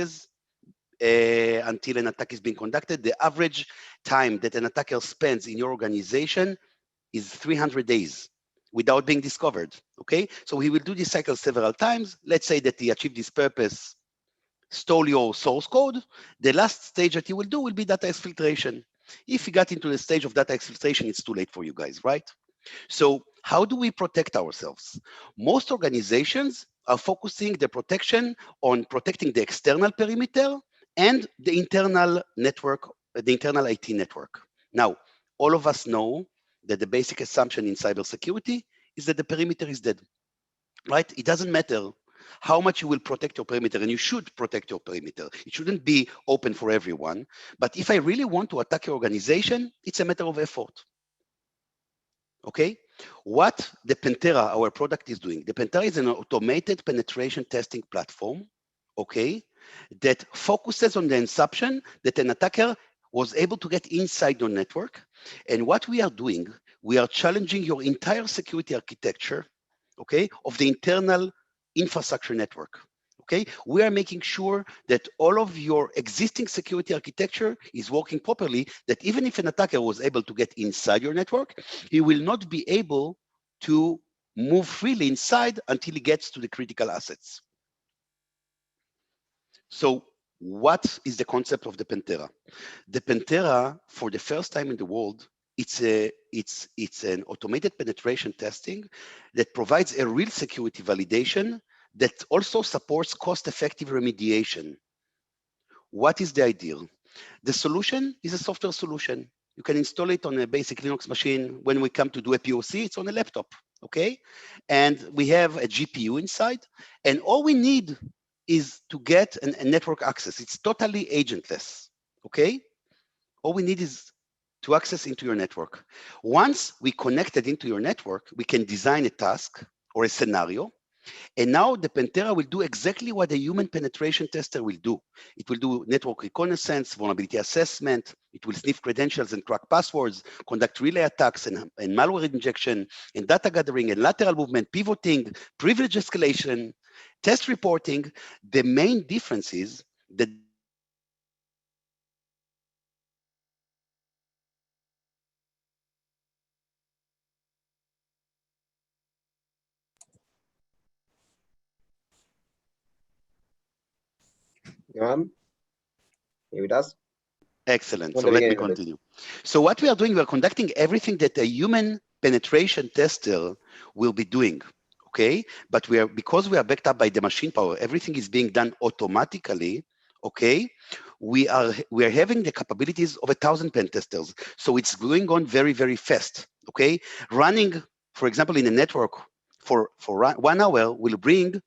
G: until an attack is being conducted. The average time that an attacker spends in your organization is 300 days without being discovered, okay? So he will do this cycle several times. Let's say that he achieved his purpose, stole your source code. The last stage that he will do will be data exfiltration. If he got into the stage of data exfiltration, it's too late for you guys, right? So how do we protect ourselves? Most organizations are focusing their protection on protecting the external perimeter and the internal network, the internal IT network. Now, all of us know that the basic assumption in cybersecurity is that the perimeter is dead, right? It doesn't matter how much you will protect your perimeter, and you should protect your perimeter. It shouldn't be open for everyone. But if I really want to attack your organization, it's a matter of effort. Okay? What the Pantera, our product, is doing, the Pantera is an automated penetration testing platform, okay, that focuses on the assumption that an attacker was able to get inside your network. And what we are doing, we are challenging your entire security architecture, okay, of the internal infrastructure network, okay? We are making sure that all of your existing security architecture is working properly, that even if an attacker was able to get inside your network, he will not be able to move freely inside until he gets to the critical assets. So what is the concept of the Pantera? The Pantera, for the first time in the world, it's an automated penetration testing that provides a real security validation that also supports cost-effective remediation. What is the ideal? The solution is a software solution. You can install it on a basic Linux machine. When we come to do a POC, it's on a laptop, okay? And we have a GPU inside, and all we need is to get a network access. It's totally agentless, okay? All we need is to access into your network. Once we connected into your network, we can design a task or a scenario. And now the Pantera will do exactly what a human penetration tester will do. It will do network reconnaissance, vulnerability assessment. It will sniff credentials and crack passwords, conduct relay attacks and malware injection, and data gathering and lateral movement, pivoting, privilege escalation, test reporting. The main difference is that
C: Noam, you with us?
G: Excellent.
C: From
G: So
C: the
G: let me
C: beginning of it.
G: continue. So what we are doing, we are conducting everything that a human penetration tester will be doing. Okay, but because we are backed up by the machine power, everything is being done automatically. Okay, we are having the capabilities of 1,000 pen testers, so it's going on very, very fast. Okay, running, for example, in a network for 1 hour will bring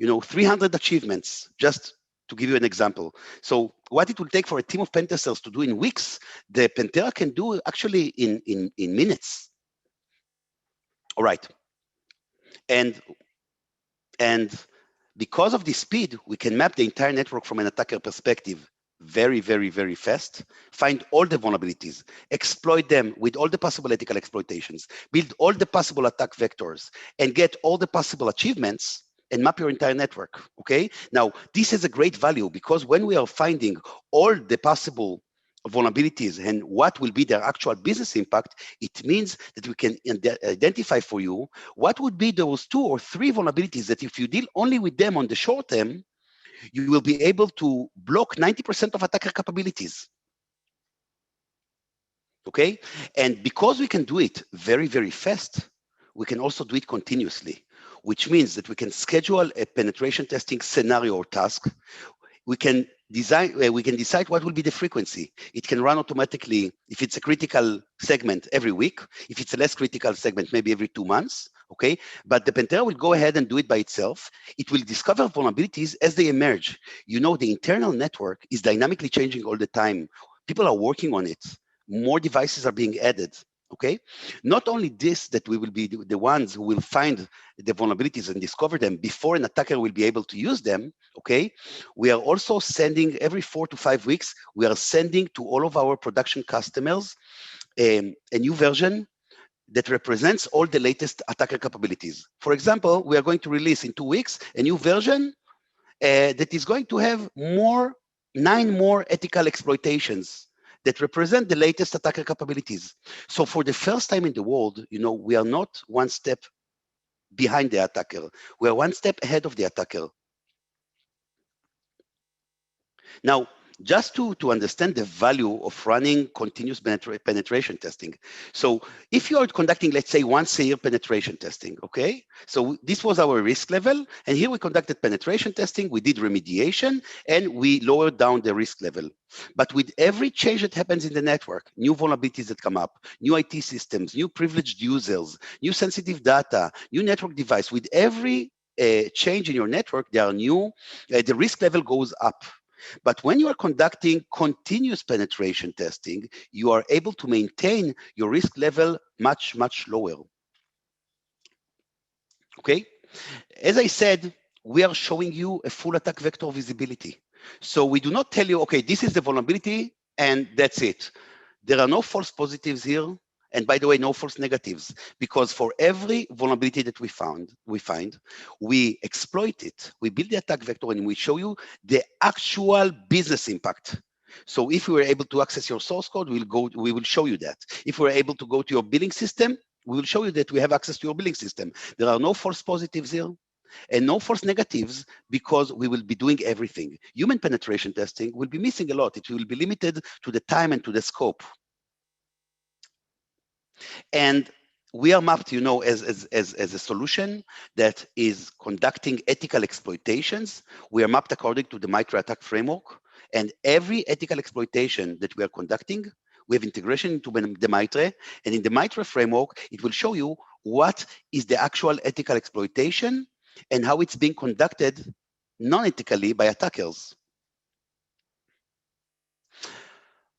G: 300 achievements, just to give you an example. So what it will take for a team of pen testers to do in weeks, the Pantera can do actually in minutes. All right. And because of the speed, we can map the entire network from an attacker perspective very, very, very fast, find all the vulnerabilities, exploit them with all the possible ethical exploitations, build all the possible attack vectors, and get all the possible achievements and map your entire network, okay? Now, this is a great value because when we are finding all the possible vulnerabilities and what will be their actual business impact, it means that we can identify for you what would be those 2 or 3 vulnerabilities that if you deal only with them on the short term, you will be able to block 90% of attacker capabilities. Okay? And because we can do it very, very fast, we can also do it continuously, which means that we can schedule a penetration testing scenario or task. We can decide what will be the frequency. It can run automatically if it's a critical segment every week. If it's a less critical segment, maybe every 2 months, okay? But the Pantera will go ahead and do it by itself. It will discover vulnerabilities as they emerge. The internal network is dynamically changing all the time. People are working on it. More devices are being added. Okay, not only this, that we will be the ones who will find the vulnerabilities and discover them before an attacker will be able to use them. Okay, we are also sending every 4 to 5 weeks, we are sending to all of our production customers a new version that represents all the latest attacker capabilities. For example, we are going to release in 2 weeks a new version that is going to have 9 more ethical exploitations that represent the latest attacker capabilities. So for the first time in the world, we are not 1 step behind the attacker. We are 1 step ahead of the attacker. Now, just to understand the value of running continuous penetration testing. So if you are conducting, let's say, once a year penetration testing, okay? So this was our risk level. And here we conducted penetration testing, we did remediation, and we lowered down the risk level. But with every change that happens in the network, new vulnerabilities that come up, new IT systems, new privileged users, new sensitive data, new network device, with every change in your network, there are new, the risk level goes up. But when you are conducting continuous penetration testing, you are able to maintain your risk level much, much lower. Okay? As I said, we are showing you a full attack vector visibility. So we do not tell you, okay, this is the vulnerability and that's it. There are no false positives here. And by the way, no false negatives, because for every vulnerability that we find, we exploit it. We build the attack vector and we show you the actual business impact. So if we were able to access your source code, we will show you that. If we're able to go to your billing system, we will show you that we have access to your billing system. There are no false positives here and no false negatives because we will be doing everything. Human penetration testing will be missing a lot. It will be limited to the time and to the scope. And we are mapped, as a solution that is conducting ethical exploitations. We are mapped according to the MITRE attack framework. And every ethical exploitation that we are conducting, we have integration into the MITRE. And in the MITRE framework, it will show you what is the actual ethical exploitation and how it's being conducted non-ethically by attackers.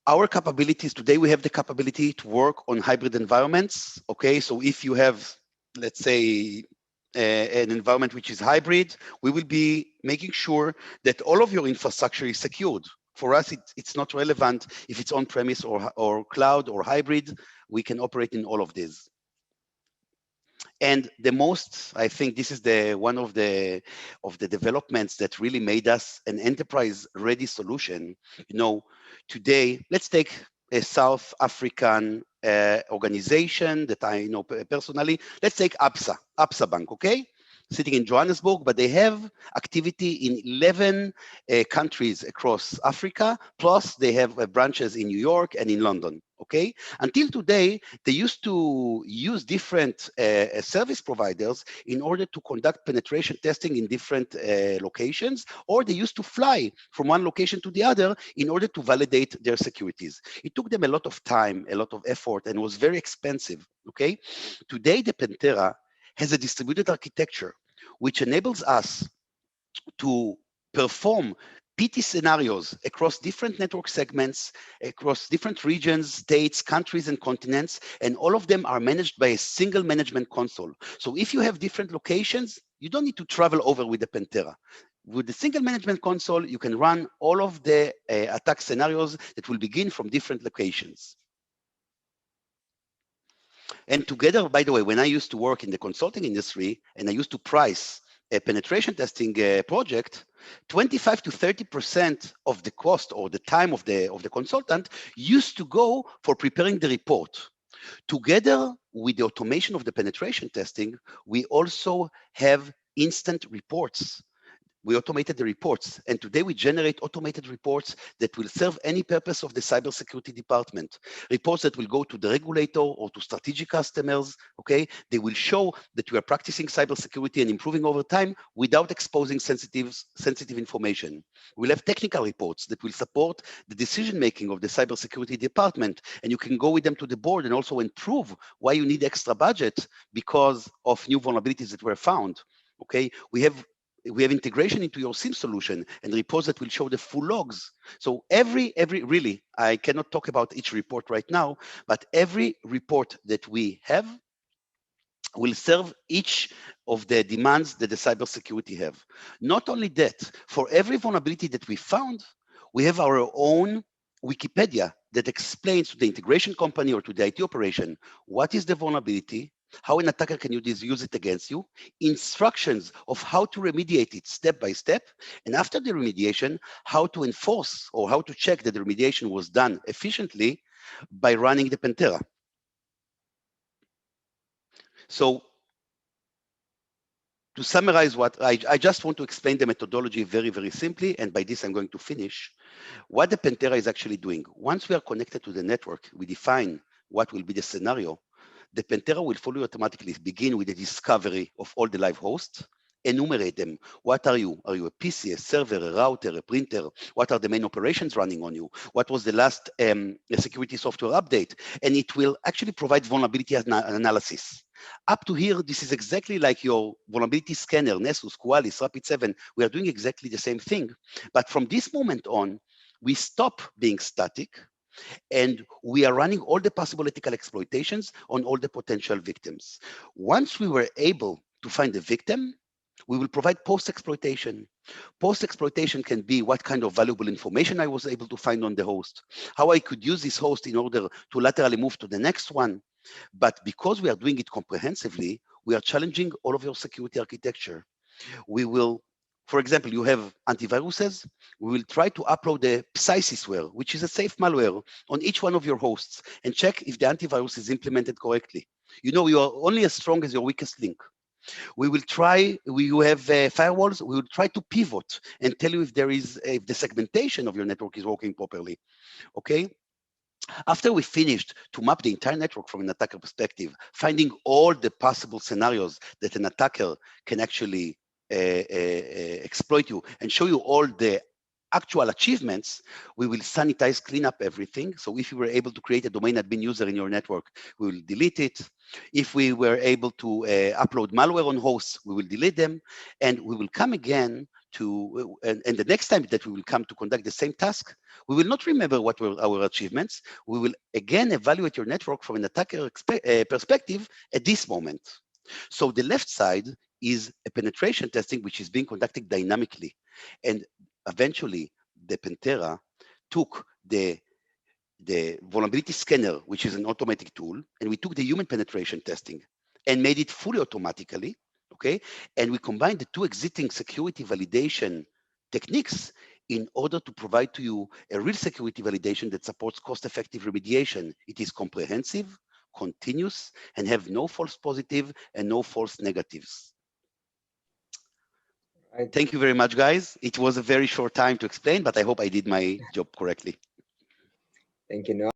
G: Our capabilities today, we have the capability to work on hybrid environments. Okay, so if you have, let's say, an environment which is hybrid, we will be making sure that all of your infrastructure is secured. For us, it's not relevant if it's on-premise or cloud or hybrid. We can operate in all of these. And the most, I think this is one of the developments that really made us an enterprise-ready solution. Today, let's take a South African organization that I know personally. Let's take ABSA Bank, okay? sitting in Johannesburg, but they have activity in 11 countries across Africa, plus they have branches in New York and in London, okay? Until today, they used to use different service providers in order to conduct penetration testing in different locations, or they used to fly from one location to the other in order to validate their securities. It took them a lot of time, a lot of effort, and was very expensive, okay? Today, the Pantera has a distributed architecture, which enables us to perform PT scenarios across different network segments, across different regions, states, countries, and continents, and all of them are managed by a single management console. So if you have different locations, you don't need to travel over with the Pantera. With the single management console, you can run all of the attack scenarios that will begin from different locations. And together, by the way, when I used to work in the consulting industry and I used to price a penetration testing project, 25 to 30% of the cost or the time of the consultant used to go for preparing the report. Together with the automation of the penetration testing, we also have instant reports. We automated the reports, and today we generate automated reports that will serve any purpose of the cybersecurity department. Reports that will go to the regulator or to strategic customers, okay? They will show that we are practicing cybersecurity and improving over time without exposing sensitive information. We'll have technical reports that will support the decision-making of the cybersecurity department, and you can go with them to the board and also improve why you need extra budget because of new vulnerabilities that were found, okay? We have integration into your SIEM solution and reports that will show the full logs. So really, I cannot talk about each report right now, but every report that we have will serve each of the demands that the cybersecurity have. Not only that, for every vulnerability that we found, we have our own Wikipedia that explains to the integration company or to the IT operation, what is the vulnerability, how an attacker can use it against you, instructions of how to remediate it step by step, and after the remediation, how to enforce or how to check that the remediation was done efficiently by running the Pantera. So to summarize what I just want to explain the methodology very, very simply, and by this I'm going to finish. What the Pantera is actually doing, once we are connected to the network, we define what will be the scenario. The Pantera will fully automatically begin with the discovery of all the live hosts, enumerate them. What are you? Are you a PC, a server, a router, a printer? What are the main operations running on you? What was the last security software update? And it will actually provide vulnerability analysis. Up to here, this is exactly like your vulnerability scanner, Nessus, Qualys, Rapid7. We are doing exactly the same thing. But from this moment on, we stop being static, and we are running all the possible ethical exploitations on all the potential victims. Once we were able to find the victim, we will provide post-exploitation. Post-exploitation can be what kind of valuable information I was able to find on the host, how I could use this host in order to laterally move to the next one. But because we are doing it comprehensively, we are challenging all of your security architecture. We will, for example, you have antiviruses. We will try to upload the Pcysys malware, which is a safe malware, on each one of your hosts and check if the antivirus is implemented correctly. You know, you are only as strong as your weakest link. We will try, you have firewalls, we will try to pivot and tell you if the segmentation of your network is working properly, okay? After we finished to map the entire network from an attacker perspective, finding all the possible scenarios that an attacker can actually exploit you and show you all the actual achievements, we will sanitize, clean up everything. So if you were able to create a domain admin user in your network, we will delete it. If we were able to upload malware on hosts, we will delete them. And we will come again to, and the next time that we will come to conduct the same task, we will not remember what were our achievements. We will again evaluate your network from an attacker perspective at this moment. So the left side is a penetration testing, which is being conducted dynamically. And eventually, the Pantera took the vulnerability scanner, which is an automatic tool, and we took the human penetration testing and made it fully automatically, okay? And we combined the two existing security validation techniques in order to provide to you a real security validation that supports cost-effective remediation. It is comprehensive, continuous, and have no false positive and no false negatives. Thank you very much, guys. It was a very short time to explain, but I hope I did my job correctly.
C: Thank you, Noam.